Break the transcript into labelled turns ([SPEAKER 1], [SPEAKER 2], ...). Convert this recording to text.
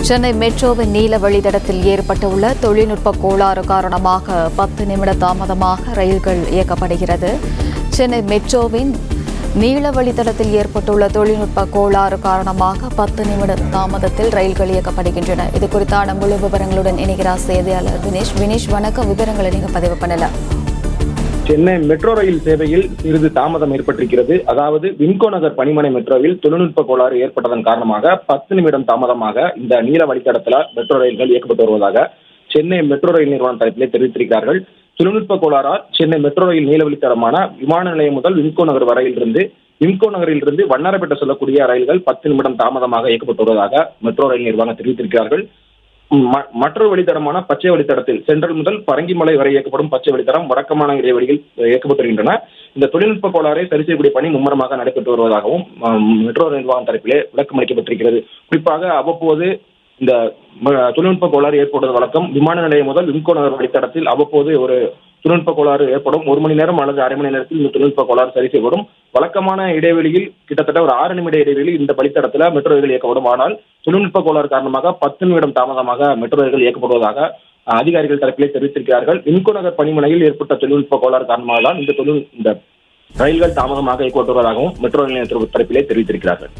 [SPEAKER 1] சென்னை மெட்ரோவின் நீல வழித்தடத்தில் ஏற்பட்டுள்ள தொழில்நுட்ப கோளாறு காரணமாக 10 நிமிட தாமதமாக ரயில்கள் இயக்கப்படுகிறது. சென்னை மெட்ரோவின் நீல வழித்தடத்தில் ஏற்பட்டுள்ள தொழில்நுட்ப கோளாறு காரணமாக 10 நிமிட தாமதத்தில் ரயில்கள் இயக்கப்படுகின்றன. இது குறித்தான முழு விவரங்களுடன் இணைகிறார் செய்தியாளர் வினேஷ். வினேஷ், வணக்கம். விவரங்களை நீங்க பதிவு பண்ணலாம்.
[SPEAKER 2] சென்னை மெட்ரோ ரயில் சேவையில் சிறிது தாமதம் ஏற்பட்டிருக்கிறது. அதாவது விம்கோ நகர் பணிமனை மெட்ரோவில் தொழில்நுட்ப கோளாறு ஏற்பட்டதன் காரணமாக 10 நிமிடம் தாமதமாக இந்த நீல வழித்தடத்தில் மெட்ரோ ரயில்கள் இயக்கப்பட்டு வருவதாக சென்னை மெட்ரோ ரயில் நிறுவனம் தரப்பிலே தெரிவித்திருக்கிறார்கள். தொழில்நுட்ப கோளாறால் சென்னை மெட்ரோ ரயில் நீல வழித்தடமான விமான நிலையம் முதல் விம்கோ நகர் விம்கோ நகரிலிருந்து வண்ணாரப்பேட்டை செல்லக்கூடிய ரயில்கள் 10 நிமிடம் தாமதமாக இயக்கப்பட்டு வருவதாக மெட்ரோ ரயில் நிர்வாகம் தெரிவித்திருக்கிறார்கள். மற்றொரு வழித்தடமான பச்சை வழித்தடத்தில் சென்ட்ரல் முதல் பரங்கிமலை வரை இயக்கப்படும் பச்சை வழித்தடம் வழக்கமான இடைவெளியில் இயக்கப்பட்டு வருகின்றன. இந்த தொழில்நுட்ப கோளாறை சரி செய்யக்கூடிய பணி மும்முரமாக நடைபெற்று வருவதாகவும் மெட்ரோ நிர்வாகம் தரப்பிலே விளக்கம் அளிக்கப்பட்டிருக்கிறது. குறிப்பாக அவ்வப்போது இந்த தொழில்நுட்ப கோளாறு ஏற்படுவது வழக்கம். விமான நிலையம் முதல் விம்கோ நகர் வழித்தடத்தில் அவ்வப்போது ஒரு தொழில்நுட்ப கோளாறு ஏற்படும். 1 மணி நேரம் அல்லது அரை மணி நேரத்தில் இந்த தொழில்நுட்ப கோளாறு சரி செய்யப்படும். வழக்கமான இடைவெளியில் கிட்டத்தட்ட ஒரு 6 நிமிட இடைவெளியில் இந்த வழித்தடத்தில் மெட்ரோ ரயில்கள் இயக்கப்படும். ஆனால் தொழில்நுட்ப கோளாறு காரணமாக 10 நிமிடம் தாமதமாக மெட்ரோ ரயில்கள் இயக்கப்படுவதாக அதிகாரிகள் தரப்பிலே தெரிவித்திருக்கிறார்கள். விம்கோ நகர் பணிமனையில் ஏற்பட்ட தொழில்நுட்ப கோளாறு காரணமாக தான் இந்த ரயில்கள் தாமதமாக இயக்கப்பட்டு வருவதாகவும் மெட்ரோ ரயில் தரப்பிலே தெரிவித்திருக்கிறார்கள்.